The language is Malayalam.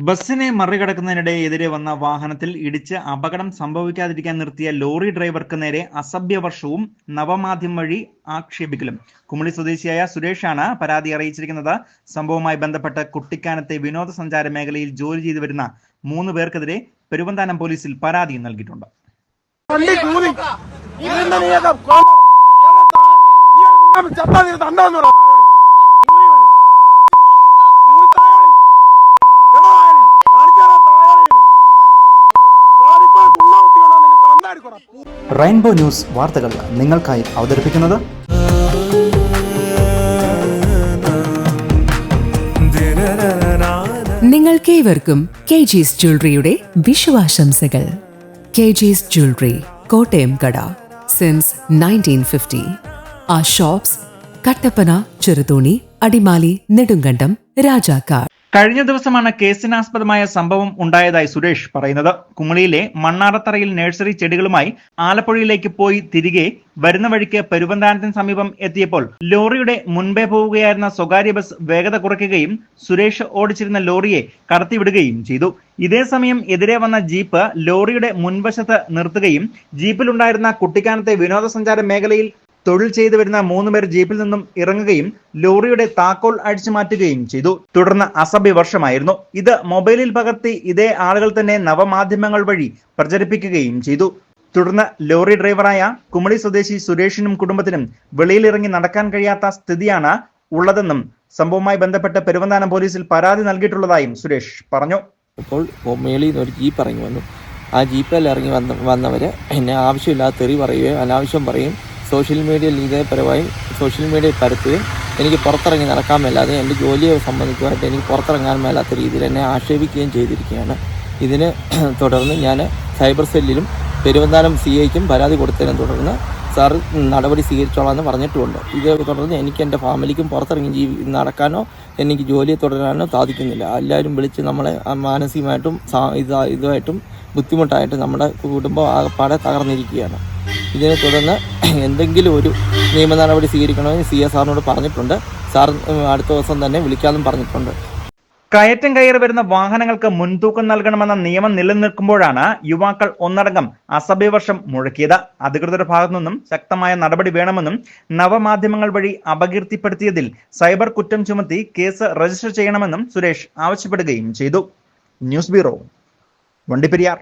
ബസ്സിനെ മറികടക്കുന്നതിനിടെ എതിരെ വന്ന വാഹനത്തിൽ ഇടിച്ച് അപകടം സംഭവിക്കാതിരിക്കാൻ നിർത്തിയ ലോറി ഡ്രൈവർക്ക് നേരെ അസഭ്യവർഷവും നവമാധ്യമം വഴി ആക്ഷേപിക്കലും. കുമളി സ്വദേശിയായ സുരേഷാണ് പരാതി അറിയിച്ചിരിക്കുന്നത്. സംഭവവുമായി ബന്ധപ്പെട്ട് കുട്ടിക്കാനത്തെ വിനോദസഞ്ചാര മേഖലയിൽ ജോലി ചെയ്തു വരുന്ന 3 പേർക്കെതിരെ പെരുവന്താനം പോലീസിൽ പരാതി നൽകിയിട്ടുണ്ട്. റെയിൻബോ ന്യൂസ് വാർത്തകൾ നിങ്ങൾക്കായി അവതരിപ്പിക്കുന്നത് നിങ്ങൾക്കേവർക്കും KG's ജ്വല്ലറിയുടെ വിഷുവാശംസകൾ. KG's ജ്വല്ലറി, കോട്ടയം കട, since 1950. Our shops Kattappana, Cheruthoni, Adimali, Nedumkandam, Rajakkad. കഴിഞ്ഞ ദിവസമാണ് കേസിനാസ്പദമായ സംഭവം ഉണ്ടായതായി സുരേഷ് പറയുന്നത്. കുമളിയിലെ മണ്ണാറത്തറയിൽ നഴ്സറി ചെടികളുമായി ആലപ്പുഴയിലേക്ക് പോയി തിരികെ വരുന്ന വഴിക്ക് പെരുവന്താനത്തിന് സമീപം എത്തിയപ്പോൾ ലോറിയുടെ മുൻപേ പോവുകയായിരുന്ന സ്വകാര്യ ബസ് വേഗത കുറയ്ക്കുകയും സുരേഷ് ഓടിച്ചിരുന്ന ലോറിയെ കടത്തിവിടുകയും ചെയ്തു. ഇതേ സമയം എതിരെ വന്ന ജീപ്പ് ലോറിയുടെ മുൻവശത്ത് നിർത്തുകയും ജീപ്പിലുണ്ടായിരുന്ന കുട്ടിക്കാനത്തെ വിനോദസഞ്ചാര മേഖലയിൽ തൊഴിൽ ചെയ്തു വരുന്ന 3 പേർ ജീപ്പിൽ നിന്നും ഇറങ്ങുകയും ലോറിയുടെ താക്കോൽ അഴിച്ചു മാറ്റുകയും ചെയ്തു. തുടർന്ന് അസഭ്യവർഷമായിരുന്നു. ഇത് മൊബൈലിൽ പകർത്തി ഇതേ ആളുകൾ തന്നെ നവമാധ്യമങ്ങൾ വഴി പ്രചരിപ്പിക്കുകയും ചെയ്തു. തുടർന്ന് ലോറി ഡ്രൈവറായ കുമളി സ്വദേശി സുരേഷിനും കുടുംബത്തിനും വെളിയിലിറങ്ങി നടക്കാൻ കഴിയാത്ത സ്ഥിതിയാണ് ഉള്ളതെന്നും സംഭവവുമായി ബന്ധപ്പെട്ട് പെരുവന്താനം പോലീസിൽ പരാതി നൽകിയിട്ടുള്ളതായും സുരേഷ് പറഞ്ഞു. ഇപ്പോൾ മേളിൽ നിന്ന് ഒരു ജീപ്പ് ഇറങ്ങി വന്നു. ആ ജീപ്പിൽ ഇറങ്ങി വന്നവര് എന്നെ ആവശ്യമില്ലാത്ത തെറി പറയുകയും അനാവശ്യം പറയും, സോഷ്യൽ മീഡിയയിൽ ഇതേപരമായും സോഷ്യൽ മീഡിയയിൽ പരത്തുകയും എനിക്ക് പുറത്തിറങ്ങി നടക്കാൻ മേലാതെ എൻ്റെ ജോലിയെ സംബന്ധിക്കുമായിട്ട് എനിക്ക് പുറത്തിറങ്ങാൻ മേലാത്ത രീതിയിൽ എന്നെ ആക്ഷേപിക്കുകയും ചെയ്തിരിക്കുകയാണ്. ഇതിന് തുടർന്ന് ഞാൻ സൈബർ സെല്ലിലും പെരുവന്താനം CIക്കും പരാതി കൊടുത്തതിനെ തുടർന്ന് സാർ നടപടി സ്വീകരിച്ചോളാമെന്ന് പറഞ്ഞിട്ടുമുണ്ട്. ഇതേ തുടർന്ന് എനിക്ക് എൻ്റെ ഫാമിലിക്കും പുറത്തിറങ്ങി നടക്കാനോ എനിക്ക് ജോലിയെ തുടരാനോ സാധിക്കുന്നില്ല. എല്ലാവരും വിളിച്ച് നമ്മളെ മാനസികമായിട്ടും ഇതുമായിട്ടും ബുദ്ധിമുട്ടായിട്ട് നമ്മുടെ കുടുംബം ആകെപ്പാടെ തകർന്നിരിക്കുകയാണ്. ഇതിനെ തുടർന്ന് എന്തെങ്കിലും ഒരു നിയമ നടപടി സ്വീകരിക്കണമെന്ന് CS സാറിനോട് പറഞ്ഞിട്ടുണ്ട്. സാർ അടുത്ത ദിവസം തന്നെ വിളിക്കാമെന്നും പറഞ്ഞിട്ടുണ്ട്. കയറ്റം കയറി വരുന്ന വാഹനങ്ങൾക്ക് മുൻതൂക്കം നൽകണമെന്ന നിയമം നിലനിൽക്കുമ്പോഴാണ് യുവാക്കൾ ഒന്നടങ്കം അസഭ്യവർഷം മുഴക്കിയത്. അധികൃതരുടെ ഭാഗത്തു നിന്നും ശക്തമായ നടപടി വേണമെന്നും നവമാധ്യമങ്ങൾ വഴി അപകീർത്തിപ്പെടുത്തിയതിൽ സൈബർ കുറ്റം ചുമത്തി കേസ് രജിസ്റ്റർ ചെയ്യണമെന്നും സുരേഷ് ആവശ്യപ്പെടുകയും ചെയ്തു. News bureau, Vandiperiyar.